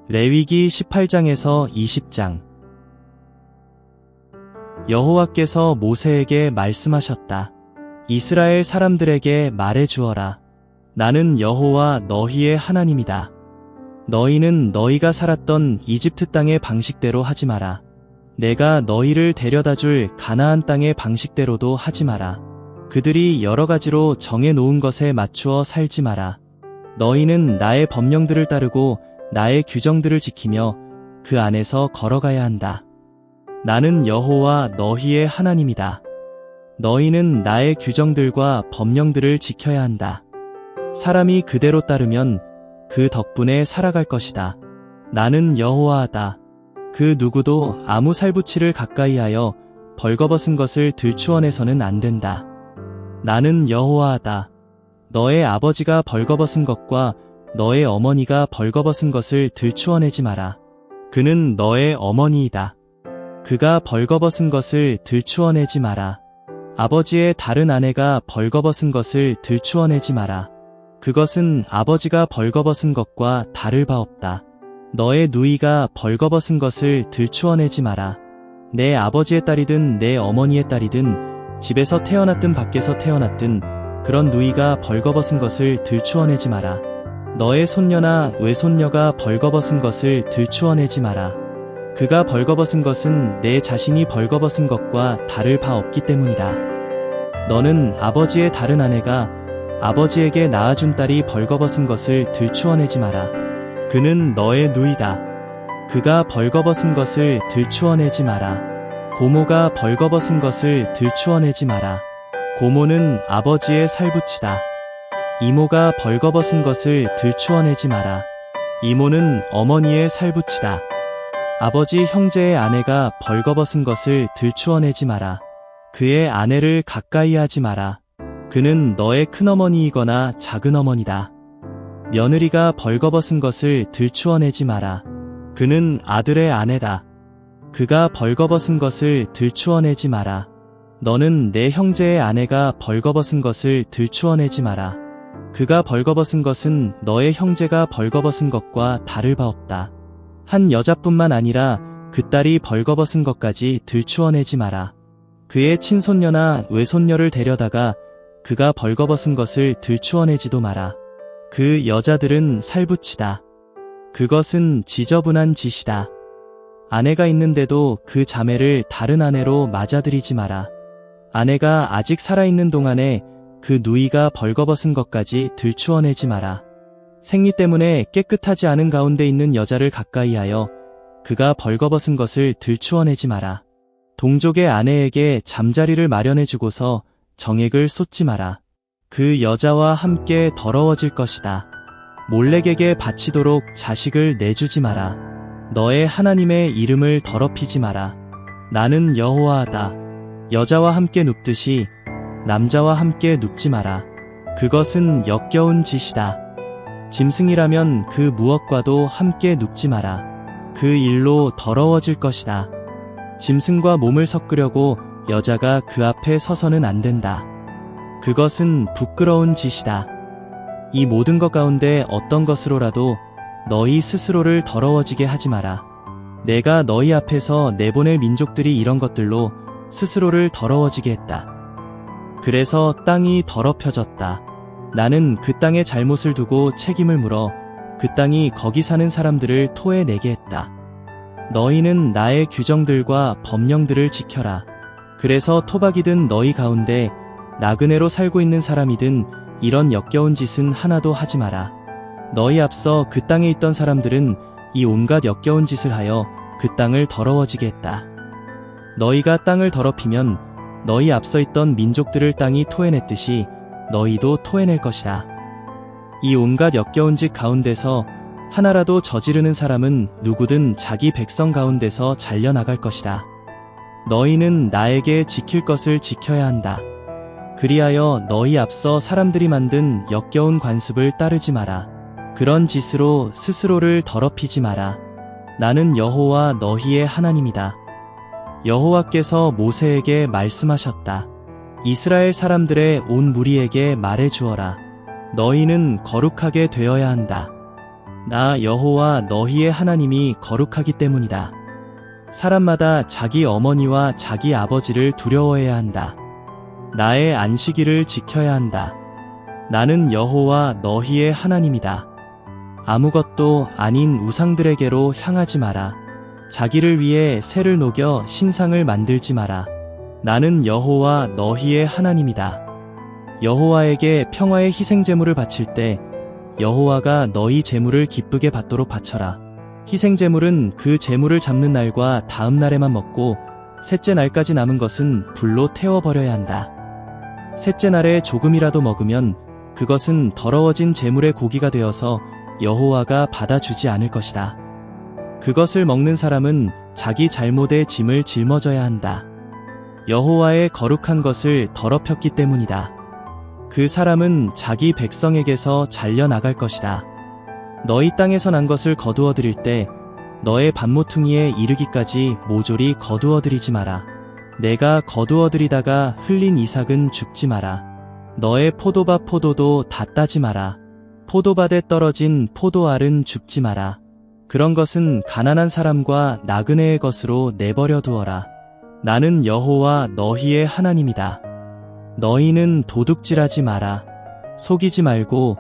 레위기 18장에서 20장. 여호와께서 모세에게 말씀하셨다. 이스라엘 사람들에게 말해 주어라. 나는 여호와 너희의 하나님이다. 너희는 너희가 살았던 이집트 땅의 방식대로 하지 마라. 내가 너희를 데려다 줄 가나안 땅의 방식대로도 하지 마라. 그들이 여러 가지로 정해 놓은 것에 맞추어 살지 마라. 너희는 나의 법령들을 따르고 나의 규정들을 지키며 그 안에서 걸어가야 한다. 나는 여호와 너희의 하나님이다. 너희는 나의 규정들과 법령들을 지켜야 한다. 사람이 그대로 따르면 그 덕분에 살아갈 것이다. 나는 여호와다. 그 누구도 아무 살붙이를 가까이하여 벌거벗은 것을 들추어내서는 안 된다. 나는 여호와다. 너의 아버지가 벌거벗은 것과 너의 어머니가 벌거벗은 것을 들추어내지 마라. 그는 너의 어머니이다. 그가 벌거벗은 것을 들추어내지 마라. 아버지의 다른 아내가 벌거벗은 것을 들추어내지 마라. 그것은 아버지가 벌거벗은 것과 다를 바 없다. 너의 누이가 벌거벗은 것을 들추어내지 마라. 내 아버지의 딸이든 내 어머니의 딸이든 집에서 태어났든 밖에서 태어났든 그런 누이가 벌거벗은 것을 들추어내지 마라. 너의 손녀나 외손녀가 벌거벗은 것을 들추어내지 마라. 그가 벌거벗은 것은 내 자신이 벌거벗은 것과 다를 바 없기 때문이다. 너는 아버지의 다른 아내가 아버지에게 낳아준 딸이 벌거벗은 것을 들추어내지 마라. 그는 너의 누이다. 그가 벌거벗은 것을 들추어내지 마라. 고모가 벌거벗은 것을 들추어내지 마라. 고모는 아버지의 살붙이다. 이모가 벌거벗은 것을 들추어내지 마라. 이모는 어머니의 살붙이다. 아버지 형제의 아내가 벌거벗은 것을 들추어내지 마라. 그의 아내를 가까이 하지 마라. 그는 너의 큰어머니이거나 작은어머니다. 며느리가 벌거벗은 것을 들추어내지 마라. 그는 아들의 아내다. 그가 벌거벗은 것을 들추어내지 마라. 너는 내 형제의 아내가 벌거벗은 것을 들추어내지 마라. 그가 벌거벗은 것은 너의 형제가 벌거벗은 것과 다를 바 없다. 한 여자뿐만 아니라 그 딸이 벌거벗은 것까지 들추어내지 마라. 그의 친손녀나 외손녀를 데려다가 그가 벌거벗은 것을 들추어내지도 마라. 그 여자들은 살붙이다. 그것은 지저분한 짓이다. 아내가 있는데도 그 자매를 다른 아내로 맞아들이지 마라. 아내가 아직 살아있는 동안에 그 누이가 벌거벗은 것까지 들추어내지 마라. 생리 때문에 깨끗하지 않은 가운데 있는 여자를 가까이하여 그가 벌거벗은 것을 들추어내지 마라. 동족의 아내에게 잠자리를 마련해주고서 정액을 쏟지 마라. 그 여자와 함께 더러워질 것이다. 몰렉에게 바치도록 자식을 내주지 마라. 너의 하나님의 이름을 더럽히지 마라. 나는 여호와다. 여자와 함께 눕듯이 남자와 함께 눕지 마라. 그것은 역겨운 짓이다. 짐승이라면 그 무엇과도 함께 눕지 마라. 그 일로 더러워질 것이다. 짐승과 몸을 섞으려고 여자가 그 앞에 서서는 안 된다. 그것은 부끄러운 짓이다. 이 모든 것 가운데 어떤 것으로라도 너희 스스로를 더러워지게 하지 마라. 내가 너희 앞에서 내보낼 민족들이 이런 것들로 스스로를 더러워지게 했다. 그래서 땅이 더럽혀졌다. 나는 그 땅에 잘못을 두고 책임을 물어 그 땅이 거기 사는 사람들을 토해내게 했다. 너희는 나의 규정들과 법령들을 지켜라. 그래서 토박이든 너희 가운데 나그네로 살고 있는 사람이든 이런 역겨운 짓은 하나도 하지 마라. 너희 앞서 그 땅에 있던 사람들은 이 온갖 역겨운 짓을 하여 그 땅을 더러워지게 했다. 너희가 땅을 더럽히면 너희 앞서 있던 민족들을 땅이 토해냈듯이 너희도 토해낼 것이다. 이 온갖 역겨운 짓 가운데서 하나라도 저지르는 사람은 누구든 자기 백성 가운데서 잘려나갈 것이다. 너희는 나에게 지킬 것을 지켜야 한다. 그리하여 너희 앞서 사람들이 만든 역겨운 관습을 따르지 마라. 그런 짓으로 스스로를 더럽히지 마라. 나는 여호와 너희의 하나님이다. 여호와께서 모세에게 말씀하셨다. 이스라엘 사람들의 온 무리에게 말해 주어라. 너희는 거룩하게 되어야 한다. 나 여호와 너희의 하나님이 거룩하기 때문이다. 사람마다 자기 어머니와 자기 아버지를 두려워해야 한다. 나의 안식일을 지켜야 한다. 나는 여호와 너희의 하나님이다. 아무것도 아닌 우상들에게로 향하지 마라. 자기를 위해 새를 녹여 신상을 만들지 마라. 나는 여호와 너희의 하나님이다. 여호와에게 평화의 희생제물을 바칠 때 여호와가 너희 제물을 기쁘게 받도록 바쳐라. 희생제물은 그 제물을 잡는 날과 다음 날에만 먹고 셋째 날까지 남은 것은 불로 태워버려야 한다. 셋째 날에 조금이라도 먹으면 그것은 더러워진 제물의 고기가 되어서 여호와가 받아주지 않을 것이다. 그것을 먹는 사람은 자기 잘못의 짐을 짊어져야 한다. 여호와의 거룩한 것을 더럽혔기 때문이다. 그 사람은 자기 백성에게서 잘려나갈 것이다. 너희 땅에서 난 것을 거두어 드릴 때 너의 밭모퉁이에 이르기까지 모조리 거두어 드리지 마라. 내가 거두어 드리다가 흘린 이삭은 죽지 마라. 너의 포도밭 포도도 다 따지 마라. 포도밭에 떨어진 포도알은 줍지 마라. 그런 것은 가난한 사람과 나그네의 것으로 내버려 두어라. 나는 여호와 너희의 하나님이다. 너희는 도둑질하지 마라. 속이지 말고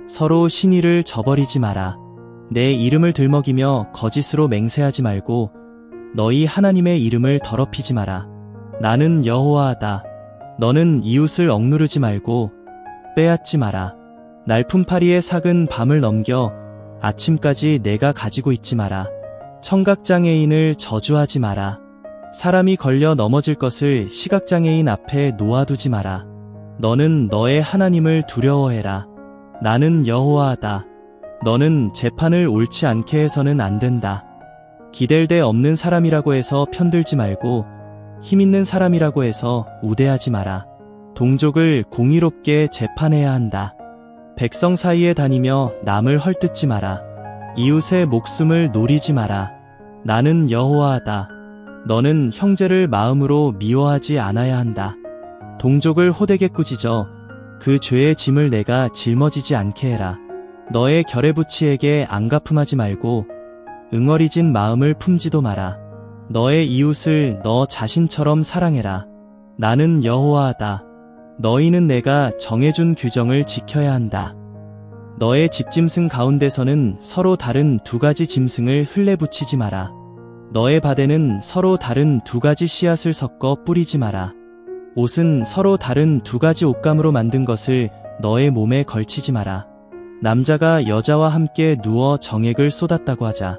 서로 신의를 저버리지 마라. 내 이름을 들먹이며 거짓으로 맹세하지 말고 너희 하나님의 이름을 더럽히지 마라. 나는 여호와다. 너는 이웃을 억누르지 말고 빼앗지 마라. 날품파리의 삭은 밤을 넘겨 아침까지 내가 가지고 있지 마라. 청각장애인을 저주하지 마라. 사람이 걸려 넘어질 것을 시각장애인 앞에 놓아두지 마라. 너는 너의 하나님을 두려워해라. 나는 여호와다. 너는 재판을 옳지 않게 해서는 안 된다. 기댈 데 없는 사람이라고 해서 편들지 말고 힘있는 사람이라고 해서 우대하지 마라. 동족을 공의롭게 재판해야 한다. 백성 사이에 다니며 남을 헐뜯지 마라. 이웃의 목숨을 노리지 마라. 나는 여호와다. 너는 형제를 마음으로 미워하지 않아야 한다. 동족을 호되게 꾸짖어 그 죄의 짐을 내가 짊어지지 않게 해라. 너의 결의부치에게 안갚음하지 말고 응어리진 마음을 품지도 마라. 너의 이웃을 너 자신처럼 사랑해라. 나는 여호와다. 너희는 내가 정해준 규정을 지켜야 한다. 너의 집짐승 가운데서는 서로 다른 두 가지 짐승을 흘레붙이지 마라. 너의 밭에는 서로 다른 두 가지 씨앗을 섞어 뿌리지 마라. 옷은 서로 다른 두 가지 옷감으로 만든 것을 너의 몸에 걸치지 마라. 남자가 여자와 함께 누워 정액을 쏟았다고 하자.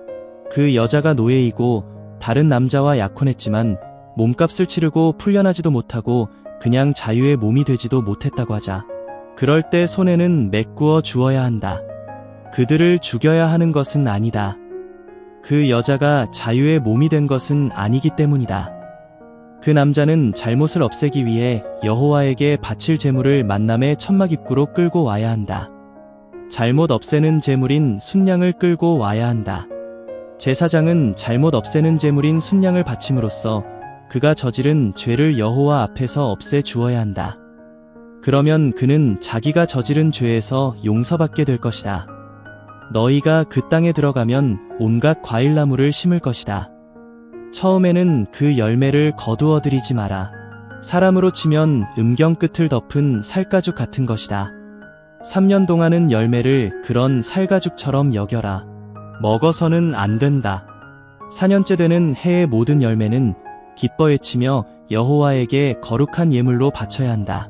그 여자가 노예이고 다른 남자와 약혼했지만 몸값을 치르고 풀려나지도 못하고 그냥 자유의 몸이 되지도 못했다고 하자. 그럴 때 손에는 메꾸어 주어야 한다. 그들을 죽여야 하는 것은 아니다. 그 여자가 자유의 몸이 된 것은 아니기 때문이다. 그 남자는 잘못을 없애기 위해 여호와에게 바칠 제물을 만남의 천막 입구로 끌고 와야 한다. 잘못 없애는 제물인 순양을 끌고 와야 한다. 제사장은 잘못 없애는 제물인 순양을 바침으로써 그가 저지른 죄를 여호와 앞에서 없애 주어야 한다. 그러면 그는 자기가 저지른 죄에서 용서받게 될 것이다. 너희가 그 땅에 들어가면 온갖 과일나무를 심을 것이다. 처음에는 그 열매를 거두어 들이지 마라. 사람으로 치면 음경 끝을 덮은 살가죽 같은 것이다. 3년 동안은 열매를 그런 살가죽처럼 여겨라. 먹어서는 안 된다. 4년째 되는 해의 모든 열매는 기뻐 외치며 여호와에게 거룩한 예물로 바쳐야 한다.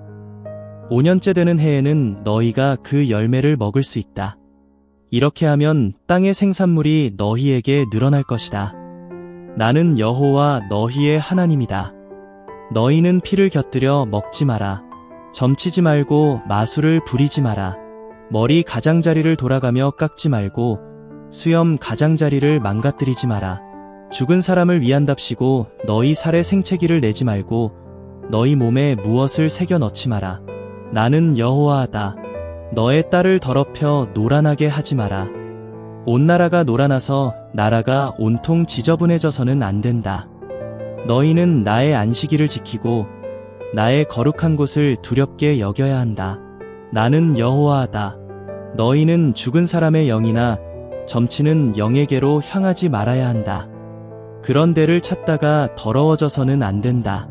5년째 되는 해에는 너희가 그 열매를 먹을 수 있다. 이렇게 하면 땅의 생산물이 너희에게 늘어날 것이다. 나는 여호와 너희의 하나님이다. 너희는 피를 곁들여 먹지 마라. 점치지 말고 마술을 부리지 마라. 머리 가장자리를 돌아가며 깎지 말고 수염 가장자리를 망가뜨리지 마라. 죽은 사람을 위한답시고 너희 살에 생채기를 내지 말고 너희 몸에 무엇을 새겨 넣지 마라. 나는 여호와다. 너의 딸을 더럽혀 노란하게 하지 마라. 온 나라가 노란하서 나라가 온통 지저분해져서는 안 된다. 너희는 나의 안식일을 지키고 나의 거룩한 곳을 두렵게 여겨야 한다. 나는 여호와다. 너희는 죽은 사람의 영이나 점치는 영에게로 향하지 말아야 한다. 그런 데를 찾다가 더러워져서는 안 된다.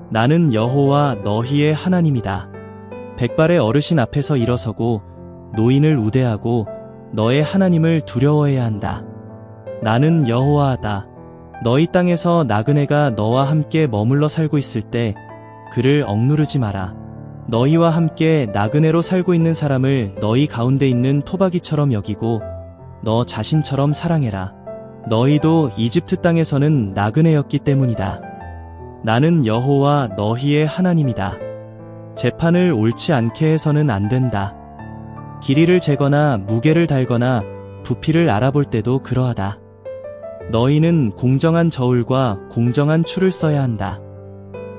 나는 여호와 너희의 하나님이다. 백발의 어르신 앞에서 일어서고 노인을 우대하고 너의 하나님을 두려워해야 한다. 나는 여호와다. 너희 땅에서 나그네가 너와 함께 머물러 살고 있을 때 그를 억누르지 마라. 너희와 함께 나그네로 살고 있는 사람을 너희 가운데 있는 토박이처럼 여기고 너 자신처럼 사랑해라. 너희도 이집트 땅에서는 나그네였기 때문이다. 나는 여호와 너희의 하나님이다. 재판을 옳지 않게 해서는 안 된다. 길이를 재거나 무게를 달거나 부피를 알아볼 때도 그러하다. 너희는 공정한 저울과 공정한 추를 써야 한다.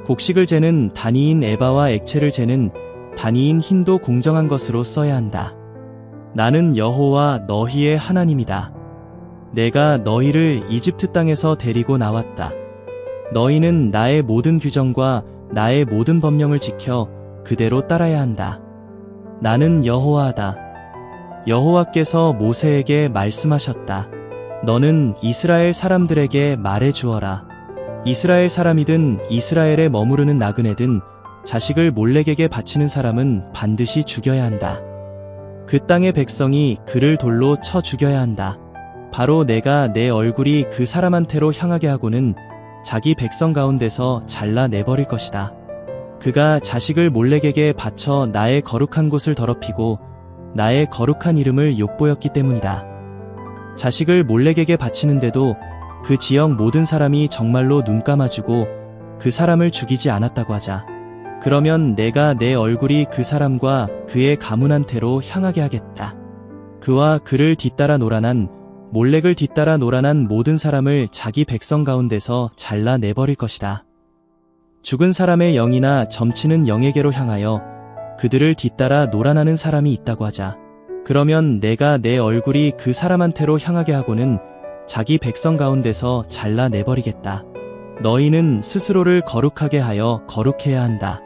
곡식을 재는 단위인 에바와 액체를 재는 단위인 흰도 공정한 것으로 써야 한다. 나는 여호와 너희의 하나님이다. 내가 너희를 이집트 땅에서 데리고 나왔다. 너희는 나의 모든 규정과 나의 모든 법령을 지켜 그대로 따라야 한다. 나는 여호와다. 여호와께서 모세에게 말씀하셨다. 너는 이스라엘 사람들에게 말해 주어라. 이스라엘 사람이든 이스라엘에 머무르는 나그네든 자식을 몰렉에게 바치는 사람은 반드시 죽여야 한다. 그 땅의 백성이 그를 돌로 쳐 죽여야 한다. 바로 내가 내 얼굴이 그 사람한테로 향하게 하고는 자기 백성 가운데서 잘라내버릴 것이다. 그가 자식을 몰렉에게 바쳐 나의 거룩한 곳을 더럽히고 나의 거룩한 이름을 욕보였기 때문이다. 자식을 몰렉에게 바치는데도 그 지역 모든 사람이 정말로 눈 감아주고 그 사람을 죽이지 않았다고 하자. 그러면 내가 내 얼굴이 그 사람과 그의 가문한테로 향하게 하겠다. 그와 그를 뒤따라 노란한 몰렉을 뒤따라 노란한 모든 사람을 자기 백성 가운데서 잘라내버릴 것이다. 죽은 사람의 영이나 점치는 영에게로 향하여 그들을 뒤따라 노란하는 사람이 있다고 하자. 그러면 내가 내 얼굴이 그 사람한테로 향하게 하고는 자기 백성 가운데서 잘라내버리겠다. 너희는 스스로를 거룩하게 하여 거룩해야 한다.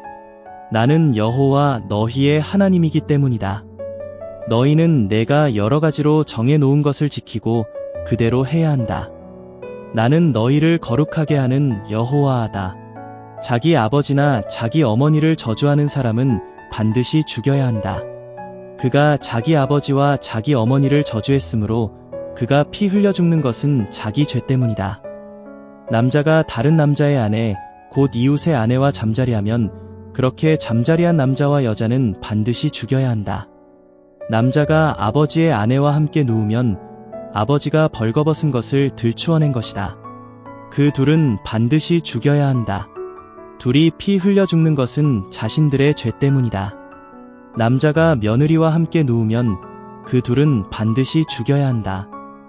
나는 여호와 너희의 하나님이기 때문이다. 너희는 내가 여러 가지로 정해놓은 것을 지키고 그대로 해야 한다. 나는 너희를 거룩하게 하는 여호와다. 자기 아버지나 자기 어머니를 저주하는 사람은 반드시 죽여야 한다. 그가 자기 아버지와 자기 어머니를 저주했으므로 그가 피 흘려 죽는 것은 자기 죄 때문이다. 남자가 다른 남자의 아내, 곧 이웃의 아내와 잠자리하면 그렇게 잠자리한 남자와 여자는 반드시 죽여야 한다. 남자가 아버지의 아내와 함께 누우면 아버지가 벌거벗은 것을 들추어낸 것이다. 그 둘은 반드시 죽여야 한다. 둘이 피 흘려 죽는 것은 자신들의 죄 때문이다. 남자가 며느리와 함께 누우면 그 둘은 반드시 죽여야 한다.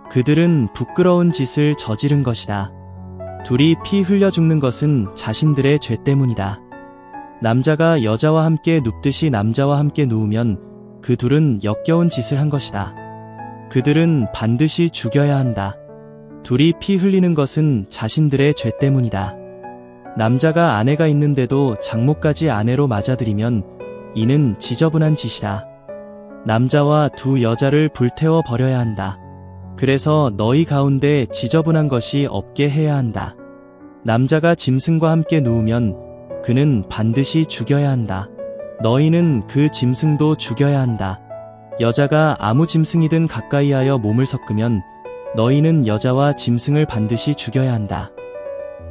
그들은 부끄러운 짓을 저지른 것이다. 둘이 피 흘려 죽는 것은 자신들의 죄 때문이다. 남자가 여자와 함께 눕듯이 남자와 함께 누우면 그 둘은 역겨운 짓을 한 것이다. 그들은 반드시 죽여야 한다. 둘이 피 흘리는 것은 자신들의 죄 때문이다. 남자가 아내가 있는데도 장모까지 아내로 맞아들이면 이는 지저분한 짓이다. 남자와 두 여자를 불태워 버려야 한다. 그래서 너희 가운데 지저분한 것이 없게 해야 한다. 남자가 짐승과 함께 누우면 그는 반드시 죽여야 한다. 너희는 그 짐승도 죽여야 한다. 여자가 아무 짐승이든 가까이 하여 몸을 섞으면 너희는 여자와 짐승을 반드시 죽여야 한다.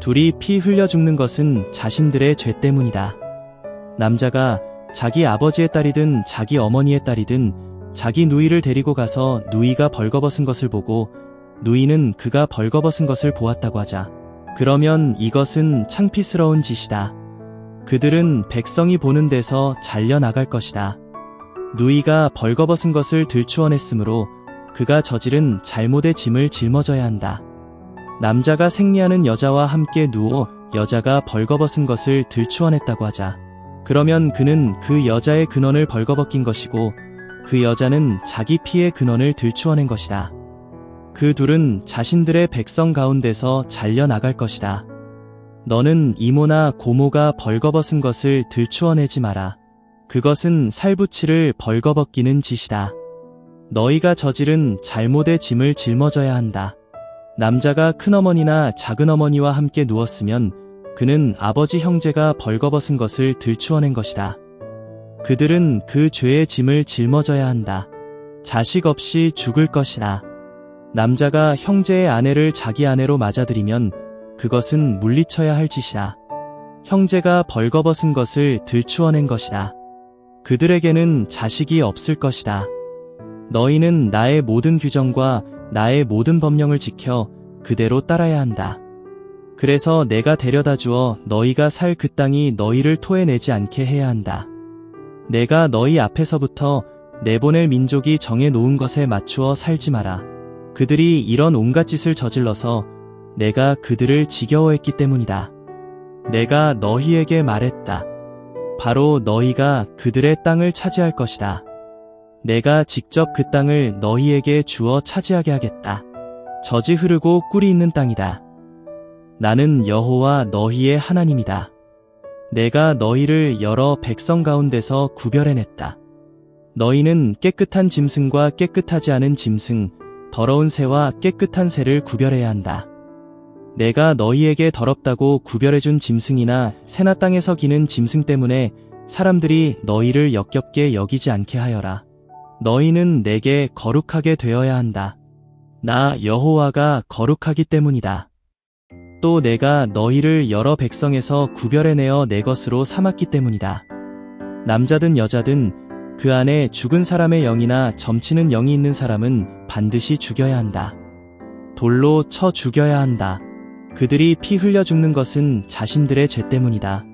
둘이 피 흘려 죽는 것은 자신들의 죄 때문이다. 남자가 자기 아버지의 딸이든 자기 어머니의 딸이든 자기 누이를 데리고 가서 누이가 벌거벗은 것을 보고 누이는 그가 벌거벗은 것을 보았다고 하자. 그러면 이것은 창피스러운 짓이다. 그들은 백성이 보는 데서 잘려나갈 것이다. 누이가 벌거벗은 것을 들추어냈으므로 그가 저지른 잘못의 짐을 짊어져야 한다. 남자가 생리하는 여자와 함께 누워 여자가 벌거벗은 것을 들추어냈다고 하자. 그러면 그는 그 여자의 근원을 벌거벗긴 것이고 그 여자는 자기 피의 근원을 들추어낸 것이다. 그 둘은 자신들의 백성 가운데서 잘려나갈 것이다. 너는 이모나 고모가 벌거벗은 것을 들추어내지 마라. 그것은 살부치를 벌거벗기는 짓이다. 너희가 저지른 잘못의 짐을 짊어져야 한다. 남자가 큰어머니나 작은어머니와 함께 누웠으면 그는 아버지 형제가 벌거벗은 것을 들추어낸 것이다. 그들은 그 죄의 짐을 짊어져야 한다. 자식 없이 죽을 것이다. 남자가 형제의 아내를 자기 아내로 맞아들이면 그것은 물리쳐야 할 짓이다. 형제가 벌거벗은 것을 들추어낸 것이다. 그들에게는 자식이 없을 것이다. 너희는 나의 모든 규정과 나의 모든 법령을 지켜 그대로 따라야 한다. 그래서 내가 데려다 주어 너희가 살 그 땅이 너희를 토해내지 않게 해야 한다. 내가 너희 앞에서부터 내보낼 민족이 정해 놓은 것에 맞추어 살지 마라. 그들이 이런 온갖 짓을 저질러서 내가 그들을 지겨워했기 때문이다. 내가 너희에게 말했다. 바로 너희가 그들의 땅을 차지할 것이다. 내가 직접 그 땅을 너희에게 주어 차지하게 하겠다. 젖이 흐르고 꿀이 있는 땅이다. 나는 여호와 너희의 하나님이다. 내가 너희를 여러 백성 가운데서 구별해냈다. 너희는 깨끗한 짐승과 깨끗하지 않은 짐승, 더러운 새와 깨끗한 새를 구별해야 한다. 내가 너희에게 더럽다고 구별해준 짐승이나 새나 땅에서 기는 짐승 때문에 사람들이 너희를 역겹게 여기지 않게 하여라. 너희는 내게 거룩하게 되어야 한다. 나 여호와가 거룩하기 때문이다. 또 내가 너희를 여러 백성에서 구별해내어 내 것으로 삼았기 때문이다. 남자든 여자든 그 안에 죽은 사람의 영이나 점치는 영이 있는 사람은 반드시 죽여야 한다. 돌로 쳐 죽여야 한다. 그들이 피 흘려 죽는 것은 자신들의 죄 때문이다.